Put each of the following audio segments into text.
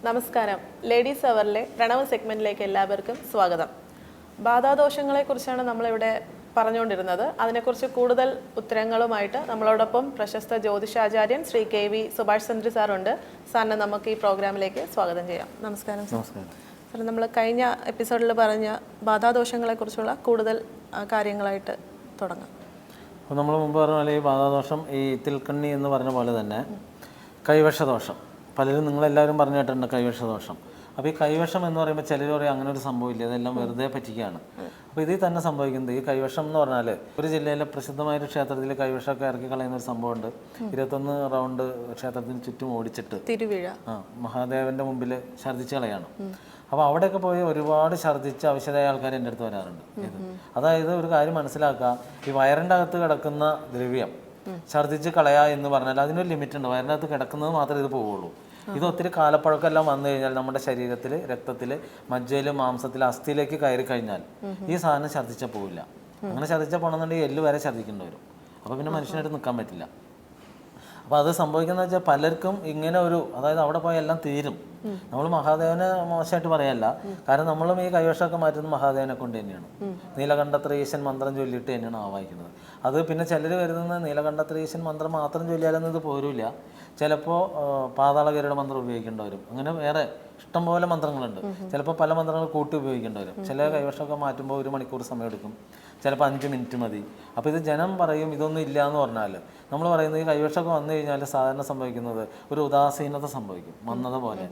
നമസ്കാരം. ലേഡീസ് അവറിലെ പ്രണവ് സെഗ്മെന്റിലേക്ക് എല്ലാവർക്കും സ്വാഗതം. ബാധാദോഷങ്ങളെക്കുറിച്ചാണ് നമ്മളിവിടെ പറഞ്ഞുകൊണ്ടിരുന്നത്. അതിനെക്കുറിച്ച് കൂടുതൽ ഉത്തരങ്ങളുമായിട്ട് നമ്മളോടൊപ്പം പ്രശസ്ത ജ്യോതിഷാചാര്യൻ ശ്രീ KV സുഭാഷ് ചന്ദ്ര സാറുണ്ട്. സാറിനെ നമുക്ക് ഈ പ്രോഗ്രാമിലേക്ക് സ്വാഗതം ചെയ്യാം. നമസ്കാരം. സാർ, നമ്മൾ കഴിഞ്ഞ എപ്പിസോഡിൽ പറഞ്ഞ ബാധാദോഷങ്ങളെക്കുറിച്ചുള്ള കൂടുതൽ കാര്യങ്ങളായിട്ട് തുടങ്ങാം. അപ്പോൾ നമ്മൾ മുമ്പ് പറഞ്ഞ പോലെ ഈ ബാധാദോഷം, ഈ തിൽക്കണ്ണി എന്ന് പറഞ്ഞ പോലെ തന്നെ കൈവശദോഷം, പലരും നിങ്ങളെല്ലാവരും പറഞ്ഞു കേട്ടിട്ടുണ്ട് കൈവശദോഷം. അപ്പോൾ ഈ കൈവശം എന്ന് പറയുമ്പോൾ ചിലർ പറയും അങ്ങനെ ഒരു സംഭവമില്ല, ഇതെല്ലാം വെറുതെ പറ്റിക്കുകയാണ്. അപ്പോൾ ഇതിൽ തന്നെ സംഭവിക്കുന്നത്, ഈ കൈവശം എന്ന് പറഞ്ഞാൽ ഒരു ജില്ലയിലെ പ്രസിദ്ധമായൊരു ക്ഷേത്രത്തിൽ കൈവശമൊക്കെ ഇറക്കി കളയുന്ന ഒരു സംഭവമുണ്ട്. 21 റൗണ്ട് ക്ഷേത്രത്തിന് ചുറ്റും ഓടിച്ചിട്ട് തിരുവിഴ മഹാദേവൻ്റെ മുമ്പിൽ ഛർദ്ദിച്ച് കളയാണ്. അപ്പോൾ അവിടെയൊക്കെ പോയി ഒരുപാട് ഛർദ്ദിച്ച് ആവശ്യമായ ആൾക്കാർ എൻ്റെ അടുത്ത് വരാറുണ്ട്. അതായത് ഒരു കാര്യം മനസ്സിലാക്കുക, ഈ വയറിൻ്റെ അകത്ത് കിടക്കുന്ന ദ്രവ്യം ഛർദ്ദിച്ച് കളയുക എന്ന് പറഞ്ഞാൽ അതിനൊരു ലിമിറ്റ് ഉണ്ട്. വയറിൻ്റെ അകത്ത് കിടക്കുന്നത് മാത്രമേ ഇത് പോവുള്ളൂ. ഇത് ഒത്തിരി കാലപ്പഴക്കമെല്ലാം വന്നു കഴിഞ്ഞാൽ നമ്മുടെ ശരീരത്തിൽ, രക്തത്തിൽ, മജ്ജയിൽ, മാംസത്തിൽ, അസ്ഥിയിലേക്ക് കയറി കഴിഞ്ഞാൽ ഈ സാധനം ഛർദ്ദിച്ചാൽ പോവില്ല. അങ്ങനെ ഛർദ്ദിച്ചാൽ പോകണമെന്നുണ്ടെങ്കിൽ എല്ല് വരെ ഛർദ്ദിക്കേണ്ടി വരും. അപ്പോൾ പിന്നെ മനുഷ്യനായിട്ട് നിൽക്കാൻ പറ്റില്ല. അപ്പോൾ അത് സംഭവിക്കുന്നത് വെച്ചാൽ പലർക്കും ഇങ്ങനെ ഒരു, അതായത് അവിടെ പോയാൽ എല്ലാം തീരും. നമ്മൾ മഹാദേവനെ മോശമായിട്ട് പറയല്ല, കാരണം നമ്മളും ഈ കൈവശമൊക്കെ മാറ്റുന്നത് മഹാദേവനെ കൊണ്ട് തന്നെയാണ്. നീലകണ്ഠത്രയീശൻ മന്ത്രം ചൊല്ലിയിട്ട് തന്നെയാണ് ആവാഹിക്കുന്നത്. അത് പിന്നെ ചിലർ വരുന്നത് നീലകണ്ഠത്രയീശൻ മന്ത്രം മാത്രം ചൊല്ലിയാലൊന്നും ഇത് പോരില്ല. ചിലപ്പോൾ പാതാളഗരുഡ മന്ത്രം ഉപയോഗിക്കേണ്ടി വരും. അങ്ങനെ വേറെ ഇഷ്ടംപോലെ മന്ത്രങ്ങളുണ്ട്. ചിലപ്പോൾ പല മന്ത്രങ്ങൾ കൂട്ടി ഉപയോഗിക്കേണ്ടി വരും. ചില കൈവശമൊക്കെ മാറ്റുമ്പോൾ 1 മണിക്കൂർ സമയം എടുക്കും, ചിലപ്പോൾ 5 മിനിറ്റ് മതി. അപ്പോൾ ഇത് ജനം പറയും ഇതൊന്നും ഇല്ല എന്ന് പറഞ്ഞാൽ, നമ്മൾ പറയുന്നത് ഈ കൈവശമൊക്കെ വന്നു കഴിഞ്ഞാൽ സാധാരണ സംഭവിക്കുന്നത് ഒരു ഉദാസീനത സംഭവിക്കും, മന്നത പോലെ,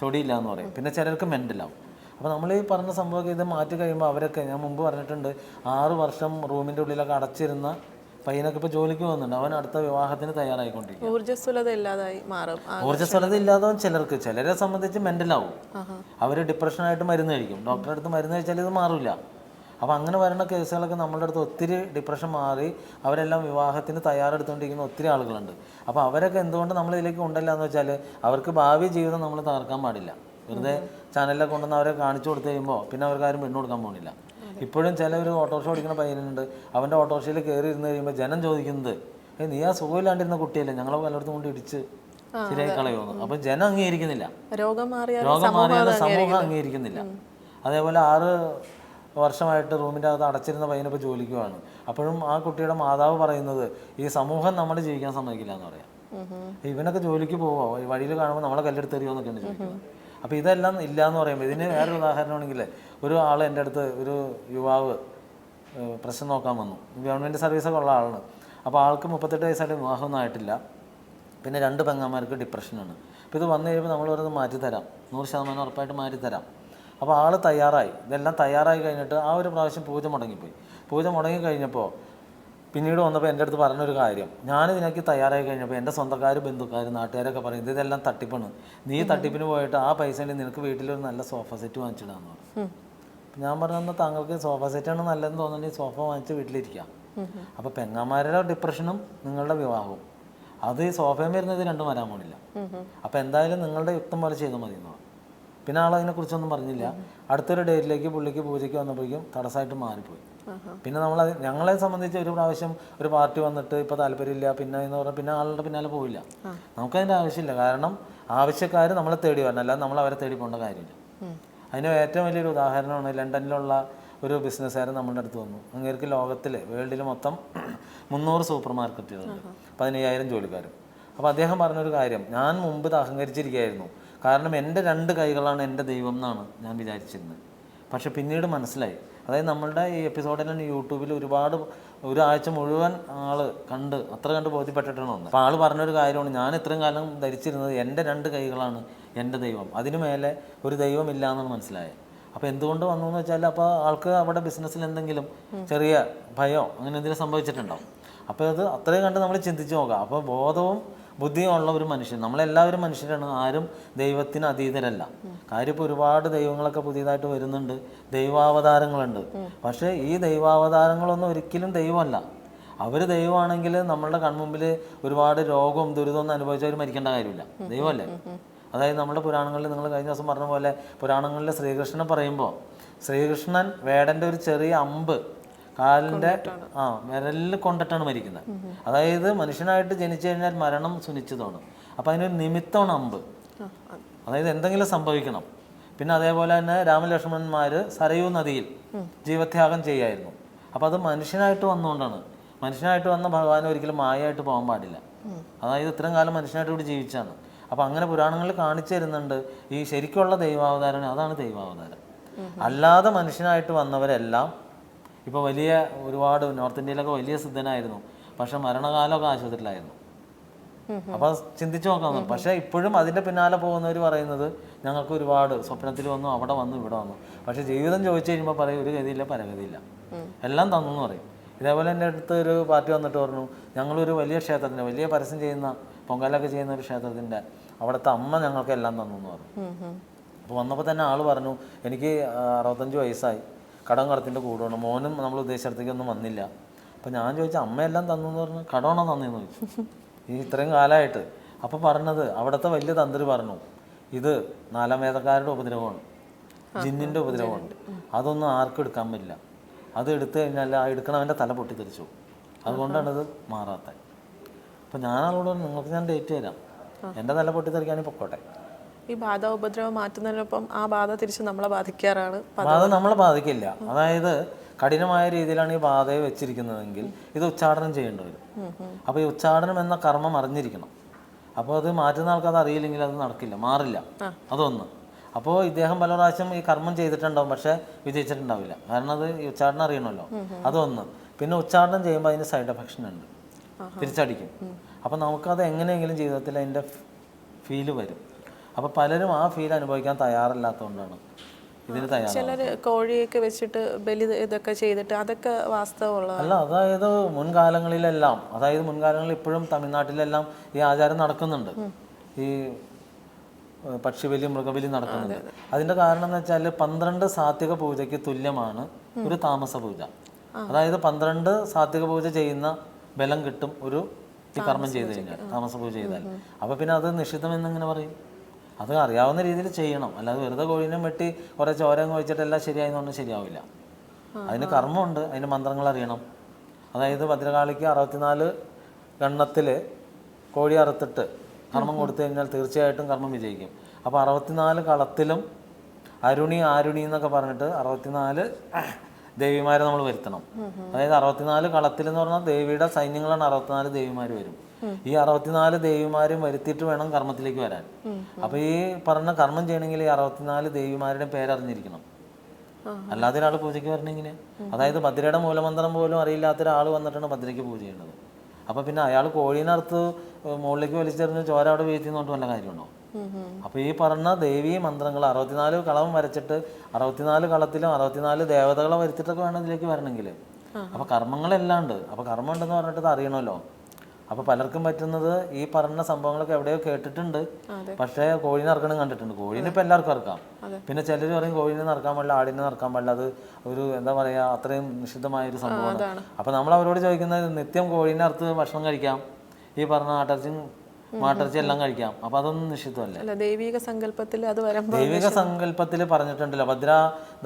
ചൊടിയില്ല എന്ന് പറയും. പിന്നെ ചിലർക്ക് മെൻ്റലാവും. അപ്പോൾ നമ്മൾ ഈ പറഞ്ഞ സംഭവമൊക്കെ ഇത് മാറ്റി കഴിയുമ്പോൾ അവരൊക്കെ, ഞാൻ മുമ്പ് പറഞ്ഞിട്ടുണ്ട്, 6 വർഷം റൂമിൻ്റെ ഉള്ളിലൊക്കെ അടച്ചിരുന്ന പയ്യനൊക്കെ ഇപ്പോൾ ജോലിക്ക് പോകുന്നുണ്ട്. അവൻ അടുത്ത വിവാഹത്തിന് തയ്യാറായിക്കൊണ്ടിരിക്കും. ഊർജ്ജസ്വലത ഇല്ലാതായി മാറും. ഊർജ്ജസ്വലത ഇല്ലാതാവും ചിലർക്ക്. ചിലരെ സംബന്ധിച്ച് മെൻ്റലാവും. അവർ ഡിപ്രഷനായിട്ട് മരുന്ന് കഴിക്കും. ഡോക്ടറെ അടുത്ത് മരുന്ന് കഴിച്ചാൽ ഇത് മാറില്ല. അപ്പോൾ അങ്ങനെ വരുന്ന കേസുകളൊക്കെ നമ്മളുടെ അടുത്ത് ഒത്തിരി ഡിപ്രഷൻ മാറി അവരെല്ലാം വിവാഹത്തിന് തയ്യാറെടുത്തുകൊണ്ടിരിക്കുന്ന ഒത്തിരി ആളുകളുണ്ട്. അപ്പോൾ അവരൊക്കെ എന്തുകൊണ്ട് നമ്മളിതിലേക്ക് കൊണ്ടല്ല എന്ന് വെച്ചാൽ, അവർക്ക് ഭാവി ജീവിതം നമ്മൾ തകർക്കാൻ പാടില്ല. വെറുതെ ചാനലിലൊക്കെ കൊണ്ടുവന്ന് അവരെ കാണിച്ചു കൊടുത്തു കഴിയുമ്പോൾ പിന്നെ അവർക്ക് ആരും പെണ്ണ് കൊടുക്കാൻ പോകുന്നില്ല. ഇപ്പോഴും ചില ഒരു ഓട്ടോറിക്ഷ ഓടിക്കുന്ന പയ്യനുണ്ട്, അവൻ്റെ ഓട്ടോറിക്ഷയിൽ കയറി ഇരുന്ന് കഴിയുമ്പോൾ ജനം ചോദിക്കുന്നത്, നീ ആ സുഖമില്ലാണ്ടിരുന്ന കുട്ടിയല്ലേ, ഞങ്ങളെ പലയിടത്തും കൊണ്ട് ഇടിച്ച് ശരിയായി കളയുമെന്ന്. അപ്പം ജനം അംഗീകരിക്കുന്നില്ല. രോഗം മാറിയാലും സമൂഹം അംഗീകരിക്കുന്നില്ല. അതേപോലെ 6 വർഷമായിട്ട് റൂമിൻ്റെ അകത്ത് അടച്ചിരുന്ന പയ്യനിപ്പോൾ ജോലിക്കുവാണ്. അപ്പോഴും ആ കുട്ടിയുടെ മാതാവ് പറയുന്നത്, ഈ സമൂഹം നമ്മൾ ജീവിക്കാൻ സമ്മതിക്കില്ല എന്ന് പറയാം. ഇവനൊക്കെ ജോലിക്ക് പോവോ, വഴിയിൽ കാണുമ്പോൾ നമ്മളെ കല്ലെടുത്തെറിയോ എന്നൊക്കെയാണ് ചോദിക്കുന്നത്. അപ്പോൾ ഇതെല്ലാം ഇല്ല എന്ന് പറയുമ്പോൾ, ഇതിന് വേറൊരു ഉദാഹരണമാണെങ്കിൽ, ഒരു ആൾ എൻ്റെ അടുത്ത്, ഒരു യുവാവ് പ്രശ്നം നോക്കാൻ വന്നു. ഗവൺമെൻറ് സർവീസൊക്കെ ഉള്ള ആളാണ്. അപ്പോൾ ആൾക്ക് 38 വയസ്സായിട്ട് വിവാഹമൊന്നും ആയിട്ടില്ല. പിന്നെ 2 പെങ്ങന്മാർക്ക് ഡിപ്രഷനാണ്. അപ്പോൾ ഇത് വന്നു കഴിയുമ്പോൾ നമ്മൾ പറയുന്നത് മാറ്റിത്തരാം, 100% ഉറപ്പായിട്ട് മാറ്റിത്തരാം. അപ്പോൾ ആൾ തയ്യാറായി. ഇതെല്ലാം തയ്യാറായി കഴിഞ്ഞിട്ട് ആ ഒരു പ്രാവശ്യം പൂജ മുടങ്ങിപ്പോയി. പൂജ മുടങ്ങി കഴിഞ്ഞപ്പോൾ പിന്നീട് വന്നപ്പോൾ എൻ്റെ അടുത്ത് പറഞ്ഞൊരു കാര്യം, ഞാനിതിനൊക്കെ തയ്യാറായി കഴിഞ്ഞപ്പോൾ എൻ്റെ സ്വന്തക്കാർ, ബന്ധുക്കാർ, നാട്ടുകാരൊക്കെ പറയുന്നത് ഇതെല്ലാം തട്ടിപ്പാണ്, നീ തട്ടിപ്പിന് പോയിട്ട് ആ പൈസ നിനക്ക് വീട്ടിലൊരു നല്ല സോഫ സെറ്റ് വാങ്ങിച്ചിടാന്ന് പറഞ്ഞു. ഞാൻ പറഞ്ഞ താങ്കൾക്ക് സോഫ സെറ്റാണ് നല്ലതെന്ന് തോന്നുന്നുണ്ടെങ്കിൽ സോഫ വാങ്ങിച്ച് വീട്ടിലിരിക്കാം. അപ്പോൾ പെങ്ങന്മാരുടെ ഡിപ്രഷനും നിങ്ങളുടെ വിവാഹവും, അത് ഈ സോഫയും വരുന്നത് രണ്ടും വരാൻ പോണില്ല. അപ്പോൾ എന്തായാലും നിങ്ങളുടെ യുക്തം പോലെ ചെയ്താൽ മതി എന്ന് പറഞ്ഞു. പിന്നെ ആളതിനെക്കുറിച്ചൊന്നും പറഞ്ഞില്ല. അടുത്തൊരു ഡേറ്റിലേക്ക് പുള്ളിക്ക് പൂജയ്ക്ക് വന്നപ്പോഴേക്കും തടസ്സമായിട്ട് മാറിപ്പോയി. പിന്നെ ഞങ്ങളെ സംബന്ധിച്ച് ഒരു പ്രാവശ്യം ഒരു പാർട്ടി വന്നിട്ട് ഇപ്പോൾ താല്പര്യമില്ല പിന്നെ എന്ന് പറഞ്ഞാൽ പിന്നെ ആളുടെ പിന്നാലെ പോവില്ല. നമുക്കതിൻ്റെ ആവശ്യമില്ല. കാരണം ആവശ്യക്കാർ നമ്മളെ തേടി വരണം, അല്ലാതെ നമ്മൾ അവരെ തേടി പോകേണ്ട കാര്യമില്ല. അതിന് ഏറ്റവും വലിയൊരു ഉദാഹരണമാണ് ലണ്ടനിലുള്ള ഒരു ബിസിനസ്സുകാരൻ നമ്മളുടെ അടുത്ത് വന്നു. അങ്ങേർക്ക് ലോകത്തിൽ, വേൾഡിൽ മൊത്തം 300 സൂപ്പർ മാർക്കറ്റുകളുണ്ട്, 15,000 ജോലിക്കാരും. അപ്പോൾ അദ്ദേഹം പറഞ്ഞൊരു കാര്യം, ഞാൻ മുമ്പ് ഇത് അഹങ്കരിച്ചിരിക്കുകയായിരുന്നു. കാരണം എൻ്റെ 2 കൈകളാണ് എൻ്റെ ദൈവം എന്നാണ് ഞാൻ വിചാരിച്ചിരുന്നത്. പക്ഷെ പിന്നീട് മനസ്സിലായി, അതായത് നമ്മളുടെ ഈ എപ്പിസോഡിൽ തന്നെ യൂട്യൂബിൽ ഒരുപാട്, ഒരാഴ്ച മുഴുവൻ അത്ര കണ്ട് ബോധ്യപ്പെട്ടിട്ടാണ് വന്നത്. അപ്പോൾ ആൾ പറഞ്ഞൊരു കാര്യമാണ്, ഞാൻ ഇത്രയും കാലം ധരിച്ചിരുന്നത് എൻ്റെ 2 കൈകളാണ് എൻ്റെ ദൈവം, അതിനു മേലെ ഒരു ദൈവം ഇല്ല എന്നാണ് മനസ്സിലായത്. അപ്പോൾ എന്തുകൊണ്ട് വന്നു എന്ന് വെച്ചാൽ, അപ്പോൾ ആൾക്ക് അവിടെ ബിസിനസ്സിൽ എന്തെങ്കിലും ചെറിയ ഭയോ അങ്ങനെ എന്തെങ്കിലും സംഭവിച്ചിട്ടുണ്ടാവും. അപ്പോൾ അത് അത്രയും കണ്ട് നമ്മൾ ചിന്തിച്ച് നോക്കാം. അപ്പോൾ ബോധവും ബുദ്ധിയും ഉള്ള ഒരു മനുഷ്യൻ, നമ്മളെല്ലാവരും മനുഷ്യരാണ്, ആരും ദൈവത്തിന് അതീതരല്ല. കാര്യം ഇപ്പോൾ ഒരുപാട് ദൈവങ്ങളൊക്കെ പുതിയതായിട്ട് വരുന്നുണ്ട്, ദൈവാവതാരങ്ങളുണ്ട്. പക്ഷേ ഈ ദൈവാവതാരങ്ങളൊന്നും ഒരിക്കലും ദൈവമല്ല. അവർ ദൈവമാണെങ്കിൽ നമ്മളുടെ കൺമുമ്പിൽ ഒരുപാട് രോഗവും ദുരിതമൊന്നും അനുഭവിച്ചവർ മരിക്കേണ്ട കാര്യമില്ല, ദൈവമല്ലേ. അതായത് നമ്മുടെ പുരാണങ്ങളിൽ, നിങ്ങൾ കഴിഞ്ഞ ദിവസം പറഞ്ഞ പോലെ, പുരാണങ്ങളിൽ ശ്രീകൃഷ്ണനെ പറയുമ്പോൾ, ശ്രീകൃഷ്ണൻ വേടൻ്റെ ഒരു ചെറിയ അമ്പ് കാലിൻ്റെ വിരലിൽ കൊണ്ടിട്ടാണ് മരിക്കുന്നത്. അതായത് മനുഷ്യനായിട്ട് ജനിച്ചു കഴിഞ്ഞാൽ മരണം സുനിശ്ചിതമാണ്. അപ്പോൾ അതിനൊരു നിമിത്തമാണ് അമ്പ്. അതായത് എന്തെങ്കിലും സംഭവിക്കണം. പിന്നെ അതേപോലെ തന്നെ രാമലക്ഷ്മണന്മാർ സരയൂ നദിയിൽ ജീവത്യാഗം ചെയ്യായിരുന്നു. അപ്പോൾ അത് മനുഷ്യനായിട്ട് വന്നുകൊണ്ടാണ്. മനുഷ്യനായിട്ട് വന്ന ഭഗവാൻ ഒരിക്കലും മായയായിട്ട് പോകാൻ പാടില്ല. അതായത് ഇത്രയും കാലം മനുഷ്യനായിട്ട് ഇവിടെ ജീവിച്ചാണ്. അപ്പോൾ അങ്ങനെ പുരാണങ്ങളിൽ കാണിച്ചു തരുന്നുണ്ട് ഈ ശരിക്കുള്ള ദൈവാവതാരം അതാണ് ദൈവാവതാരം. അല്ലാതെ മനുഷ്യനായിട്ട് വന്നവരെല്ലാം ഇപ്പോൾ വലിയ ഒരുപാട് നോർത്ത് ഇന്ത്യയിലൊക്കെ വലിയ സിദ്ധനായിരുന്നു, പക്ഷെ മരണകാലമൊക്കെ ആശുപത്രിയിലായിരുന്നു. അപ്പോൾ ചിന്തിച്ചു നോക്കാം. പക്ഷേ ഇപ്പോഴും അതിൻ്റെ പിന്നാലെ പോകുന്നവർ പറയുന്നത് ഞങ്ങൾക്ക് ഒരുപാട് സ്വപ്നത്തിൽ വന്നു, അവിടെ വന്നു, ഇവിടെ വന്നു. പക്ഷേ ജീവിതം ചോദിച്ചു കഴിയുമ്പോൾ പറയും ഒരു ഗതിയില്ല പരഗതിയില്ല, എല്ലാം തന്നു എന്ന് പറയും. ഇതേപോലെ എൻ്റെ അടുത്ത് ഒരു പാർട്ടി വന്നിട്ട് പറഞ്ഞു ഞങ്ങളൊരു വലിയ ക്ഷേത്രത്തിൻ്റെ വലിയ പരസ്യം ചെയ്യുന്ന പൊങ്കാലൊക്കെ ചെയ്യുന്ന ഒരു ക്ഷേത്രത്തിൻ്റെ അവിടുത്തെ അമ്മ ഞങ്ങൾക്ക് എല്ലാം തന്നു എന്ന് പറഞ്ഞു. അപ്പോൾ വന്നപ്പോൾ തന്നെ ആൾ പറഞ്ഞു എനിക്ക് 65 വയസ്സായി, കടം കടത്തിൻ്റെ കൂടുകയാണ്, മോനും നമ്മൾ ഉദ്ദേശിച്ചിടത്തേക്കൊന്നും വന്നില്ല. അപ്പോൾ ഞാൻ ചോദിച്ചു അമ്മയെല്ലാം തന്നു എന്ന് പറഞ്ഞു, കടമാണോ തന്നെയെന്ന് ചോദിച്ചു ഈ ഇത്രയും കാലമായിട്ട്. അപ്പോൾ പറഞ്ഞത് അവിടുത്തെ വലിയ തന്ത്രി പറഞ്ഞു ഇത് 4 വേദക്കാരുടെ ഉപദ്രവമാണ്, ജിന്നിൻ്റെ ഉപദ്രവമാണ്, അതൊന്നും ആർക്കും എടുക്കാൻ പറ്റില്ല, അത് എടുത്തു കഴിഞ്ഞാൽ ആ എടുക്കണവൻ്റെ തല പൊട്ടിത്തെറിച്ചു, അതുകൊണ്ടാണ് ഇത് മാറാത്തത്. അപ്പോൾ ഞാനവളോട് നിങ്ങൾക്ക് ഞാൻ ഡേറ്റ് തരാം, എൻ്റെ തല പൊട്ടിത്തെറിക്കാണെങ്കിൽ പൊക്കോട്ടെ. ഈ ബാധ ഉപദ്രവം മാറ്റുന്നതിനൊപ്പം ആ ബാധ തിരിച്ച് നമ്മളെ ബാധിക്കാറാണ്. ബാധ നമ്മളെ ബാധിക്കില്ല. അതായത് കഠിനമായ രീതിയിലാണ് ഈ ബാധയെ വെച്ചിരിക്കുന്നതെങ്കിൽ ഇത് ഉച്ചാടനം ചെയ്യേണ്ടി വരും. അപ്പോൾ ഈ ഉച്ചാടനം എന്ന കർമ്മം അറിഞ്ഞിരിക്കണം. അപ്പോൾ അത് മാറ്റുന്ന ആൾക്ക് അത് അറിയില്ലെങ്കിൽ അത് നടക്കില്ല, മാറില്ല. അതൊന്ന്. അപ്പോൾ ഇദ്ദേഹം പല പ്രാവശ്യം ഈ കർമ്മം ചെയ്തിട്ടുണ്ടാവും, പക്ഷേ വിജയിച്ചിട്ടുണ്ടാവില്ല. കാരണം അത് ഈ ഉച്ചാടനം അറിയണമല്ലോ, അതൊന്ന്. പിന്നെ ഉച്ചാടനം ചെയ്യുമ്പോൾ അതിന് സൈഡ് എഫക്ഷൻ ഉണ്ട്, തിരിച്ചടിക്കും. അപ്പോൾ നമുക്കത് എങ്ങനെയെങ്കിലും ജീവിതത്തിൽ അതിൻ്റെ ഫീല് വരും. അപ്പോൾ പലരും ആ ഫീൽ അനുഭവിക്കാൻ തയ്യാറല്ലാത്തതുകൊണ്ടാണ് ഇതിന് തയ്യാറ്. ചിലർ കോഴിയൊക്കെ വെച്ചിട്ട് ബലി ഇതൊക്കെ ചെയ്തിട്ട് അതൊക്കെ വാസ്തവമുള്ള അല്ല. അതായത് മുൻകാലങ്ങളിലെല്ലാം, അതായത് മുൻകാലങ്ങളിൽ ഇപ്പോഴും തമിഴ്നാട്ടിലെല്ലാം ഈ ആചാരം നടക്കുന്നുണ്ട്, ഈ പക്ഷിബലി മൃഗബലി നടക്കുന്നുണ്ട്. അതിൻ്റെ കാരണം എന്ന് വെച്ചാൽ 12 സാത്വിക പൂജയ്ക്ക് തുല്യമാണ് ഒരു താമസ പൂജ. അതായത് 12 സാത്വിക പൂജ ചെയ്യുന്ന ബലം കിട്ടും ഒരു ഈ കർമ്മം ചെയ്ത് കഴിഞ്ഞാൽ, താമസ പൂജ ചെയ്താൽ. അപ്പോൾ പിന്നെ അത് നിഷിദ്ധം എന്നിങ്ങനെ പറയും. അത് അറിയാവുന്ന രീതിയിൽ ചെയ്യണം, അല്ലാതെ വെറുതെ കോഴീനെ വെട്ടി കുറേ ചോരം കഴിച്ചിട്ടെല്ലാം ശരിയായെന്ന് പറഞ്ഞാൽ ശരിയാവില്ല. അതിന് കർമ്മമുണ്ട്, അതിന് മന്ത്രങ്ങൾ അറിയണം. അതായത് ഭദ്രകാളിക്ക് 64 ഗണ്ണത്തിൽ കോഴി അറുത്തിട്ട് കർമ്മം കൊടുത്തു കഴിഞ്ഞാൽ തീർച്ചയായിട്ടും കർമ്മം വിജയിക്കും. അപ്പോൾ 64 കളത്തിലും അരുണി എന്നൊക്കെ പറഞ്ഞിട്ട് 64 ദേവിമാരെ നമ്മൾ വരുത്തണം. അതായത് 64 കളത്തിൽ എന്ന് പറഞ്ഞാൽ ദേവിയുടെ സൈന്യങ്ങളാണ് 64 ദേവിമാർ വരും. ഈ 64 ദേവിമാരും വരുത്തിയിട്ട് വേണം കർമ്മത്തിലേക്ക് വരാൻ. അപ്പോൾ ഈ പറഞ്ഞ കർമ്മം ചെയ്യണമെങ്കിൽ ഈ 64 ദേവിമാരുടെ പേരറിഞ്ഞിരിക്കണം, അല്ലാതെ ഒരാൾ പൂജയ്ക്ക് വരണമെങ്കിൽ. അതായത് ഭദ്രയുടെ മൂലമന്ത്രം പോലും അറിയില്ലാത്ത ഒരാൾ വന്നിട്ടാണ് ഭദ്രയ്ക്ക് പൂജ ചെയ്യുന്നത്. അപ്പോൾ പിന്നെ അയാൾ കോഴീനടുത്ത് മുകളിലേക്ക് വലിച്ചെറിഞ്ഞ് ചോര അവിടെ വീഴ്ത്തിന്നോട്ട് വല്ല കാര്യമുണ്ടോ? അപ്പോൾ ഈ പറഞ്ഞ ദേവീ മന്ത്രങ്ങൾ 64 കളം വരച്ചിട്ട് 64 കളത്തിലും 64 ദേവതകളെ വരുത്തിയിട്ടൊക്കെ വേണം ഇതിലേക്ക് വരണമെങ്കിൽ. അപ്പോൾ കർമ്മങ്ങളെല്ലാം ഉണ്ട്. അപ്പോൾ കർമ്മം ഉണ്ടെന്ന് പറഞ്ഞിട്ട് ഇത് അറിയണമല്ലോ. അപ്പോൾ പലർക്കും പറ്റുന്നത് ഈ പറഞ്ഞ സംഭവങ്ങളൊക്കെ എവിടെയോ കേട്ടിട്ടുണ്ട്, പക്ഷേ കോഴീനെ ഇറക്കണം കണ്ടിട്ടുണ്ട്. കോഴീനെ ഇപ്പം എല്ലാവർക്കും ഇറക്കാം. പിന്നെ ചിലർ പറയും കോഴീനെ നടക്കാൻ പാടില്ല, ആടിനെ നടക്കാൻ പാടില്ല, അത് ഒരു എന്താ പറയുക അത്രയും നിഷിദ്ധമായൊരു സംഭവമാണ്. അപ്പോൾ നമ്മൾ അവരോട് ചോദിക്കുന്നത് നിത്യം കോഴീനെ അറുത്ത് ഭക്ഷണം കഴിക്കാം, ഈ പറഞ്ഞ മാട്ടിറച്ചി എല്ലാം കഴിക്കാം, അപ്പോൾ അതൊന്നും നിഷിദ്ധമല്ല. ദൈവിക സങ്കല്പത്തിൽ അത് വരുമ്പോൾ ദൈവിക സങ്കല്പത്തിൽ പറഞ്ഞിട്ടുണ്ടല്ലോ, ഭദ്ര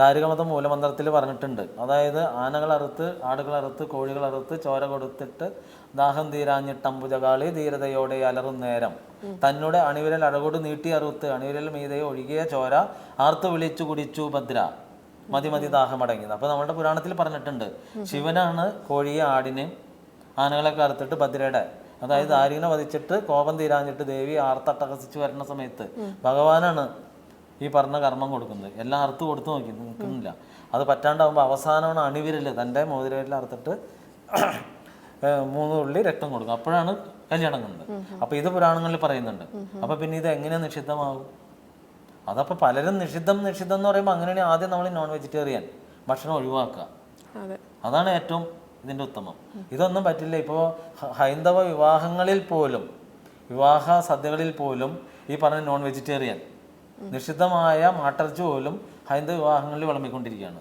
ദാരികമത മൂലമന്ത്രത്തിൽ പറഞ്ഞിട്ടുണ്ട്. അതായത് ആനകളറുത്ത്, ആടുകളറുത്ത്, കോഴികളറുത്ത് ചോര കൊടുത്തിട്ട് ദാഹം തീരാഞ്ഞിട്ടമ്പുജകാളി ധീരതയോടെ അലറും നേരം തന്നോട് അണിവിരൽ അഴകോട് നീട്ടി അറുത്ത് അണിവിരൽ മീതയെ ഒഴുകിയ ചോര ആർത്തു വിളിച്ചു കുടിച്ചു ഭദ്ര മതി ദാഹമടങ്ങിയത്. അപ്പോൾ നമ്മുടെ പുരാണത്തിൽ പറഞ്ഞിട്ടുണ്ട് ശിവനാണ് കോഴിയെ ആടിനെയും ആനകളൊക്കെ അറുത്തിട്ട് ഭദ്രയുടെ, അതായത് ആര്യനെ വധിച്ചിട്ട് കോപം തീരാഞ്ഞിട്ട് ദേവി ആർത്തട്ടഹസിച്ച് വരുന്ന സമയത്ത് ഭഗവാനാണ് ഈ പറഞ്ഞ കർമ്മം കൊടുക്കുന്നത്. എല്ലാം അറുത്ത് കൊടുത്തു നോക്കി നിൽക്കുന്നില്ല. അത് പറ്റാണ്ടാവുമ്പോൾ അവസാനമാണ് അണിവിരൽ തൻ്റെ മോതിരവിരൽ അറുത്തിട്ട് 3 തുള്ളി രക്തം കൊടുക്കും, അപ്പോഴാണ് കല്യാണങ്ങുന്നത്. അപ്പോൾ ഇത് പുരാണങ്ങളിൽ പറയുന്നുണ്ട്. അപ്പോൾ പിന്നെ ഇത് എങ്ങനെ നിഷിദ്ധമാകും? അതപ്പോൾ പലരും നിഷിദ്ധം എന്ന് പറയുമ്പോൾ അങ്ങനെയാണെങ്കിൽ ആദ്യം നമ്മൾ നോൺ വെജിറ്റേറിയൻ ഭക്ഷണം ഒഴിവാക്കുക, അതാണ് ഏറ്റവും ഇതിൻ്റെ ഉത്തമം. ഇതൊന്നും പറ്റില്ല. ഇപ്പോൾ ഹൈന്ദവ വിവാഹങ്ങളിൽ പോലും, വിവാഹ സദ്യകളിൽ പോലും ഈ പറഞ്ഞ നോൺ വെജിറ്റേറിയൻ നിഷിദ്ധമായ മാട്ടിറച്ചി പോലും ഹൈന്ദവ വിവാഹങ്ങളിൽ വിളമ്പിക്കൊണ്ടിരിക്കുകയാണ്.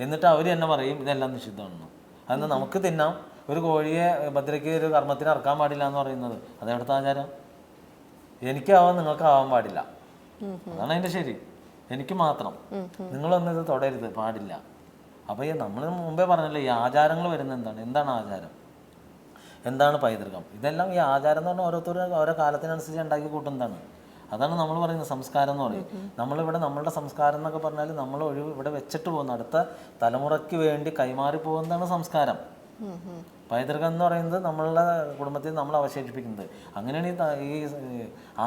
എന്നിട്ട് അവർ തന്നെ പറയും ഇതെല്ലാം നിഷിദ്ധമാണെന്ന്. അതെന്ന് നമുക്ക് തിന്നാം, ഒരു കോഴിയെ ഭദ്രയ്ക്ക് ഒരു കർമ്മത്തിന് ഇറക്കാൻ പാടില്ല എന്ന് പറയുന്നത് അതെവിടുത്തെ ആചാരം? എനിക്കാവാൻ നിങ്ങൾക്ക് ആവാൻ പാടില്ല, അതാണ് അതിൻ്റെ ശരി. എനിക്ക് മാത്രം, നിങ്ങളൊന്നും ഇത് തൊടരുത്, പാടില്ല. അപ്പോൾ ഈ നമ്മൾ മുമ്പേ പറഞ്ഞല്ലോ ഈ ആചാരങ്ങൾ വരുന്നത് എന്താണ് ആചാരം, എന്താണ് പൈതൃകം? ഇതെല്ലാം ഈ ആചാരം എന്ന് പറഞ്ഞാൽ ഓരോരുത്തരും ഓരോ കാലത്തിനനുസരിച്ച് ഉണ്ടാക്കി കൂട്ടുന്നതാണ്. അതാണ് നമ്മൾ പറയുന്നത് സംസ്കാരം എന്ന് പറയും. നമ്മളിവിടെ നമ്മളുടെ സംസ്കാരം എന്നൊക്കെ പറഞ്ഞാൽ നമ്മൾ ഇവിടെ വെച്ചിട്ട് പോകുന്ന അടുത്ത തലമുറയ്ക്ക് വേണ്ടി കൈമാറി പോകുന്നതാണ് സംസ്കാരം. പൈതൃകം എന്ന് പറയുന്നത് നമ്മളുടെ കുടുംബത്തിൽ നമ്മൾ അവശേഷിപ്പിക്കുന്നത്. അങ്ങനെയാണ് ഈ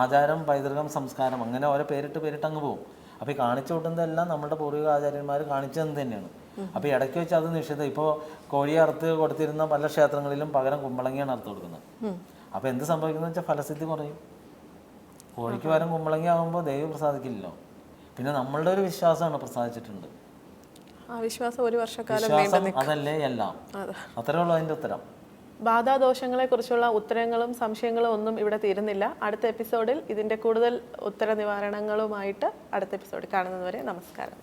ആചാരം, പൈതൃകം, സംസ്കാരം അങ്ങനെ ഓരോ പേരിട്ട് അങ്ങ് പോകും. അപ്പോൾ ഈ കാണിച്ചു കൂട്ടുന്നതെല്ലാം നമ്മുടെ പൂർവിക ആചാര്യന്മാർ കാണിച്ചു തന്നത് തന്നെയാണ്. അപ്പോൾ ഇടയ്ക്ക് വെച്ച് അത് നിഷേധം. ഇപ്പോൾ കോഴിയെ അറുത്ത് കൊടുത്തിരുന്ന പല ക്ഷേത്രങ്ങളിലും പകരം കുമ്പളങ്ങിയാണ് അറുത്ത് കൊടുക്കുന്നത്. അപ്പോൾ എന്ത് സംഭവിക്കുന്നത് വെച്ചാൽ ഫലസിദ്ധി കുറയും. കോഴിക്ക് പകരം കുമ്പളങ്ങി ആകുമ്പോൾ ദൈവം പ്രസാദിക്കില്ലല്ലോ. പിന്നെ നമ്മളുടെ ഒരു വിശ്വാസമാണ് പ്രസാദിച്ചിട്ടുണ്ട്. ആ വിശ്വാസം ഒരു വർഷക്കാലം വിശ്വാസം അതല്ലേ എല്ലാം. അത്രേ ഉള്ളൂ അതിൻ്റെ ഉത്തരം. ബാധാദോഷങ്ങളെ കുറിച്ചുള്ള ഉത്തരങ്ങളും സംശയങ്ങളും ഒന്നും ഇവിടെ തീരുന്നില്ല. അടുത്ത എപ്പിസോഡിൽ ഇതിൻ്റെ കൂടുതൽ ഉത്തര നിവാരണങ്ങളുമായിട്ട് അടുത്ത എപ്പിസോഡിൽ കാണുന്നതുവരെ നമസ്കാരം.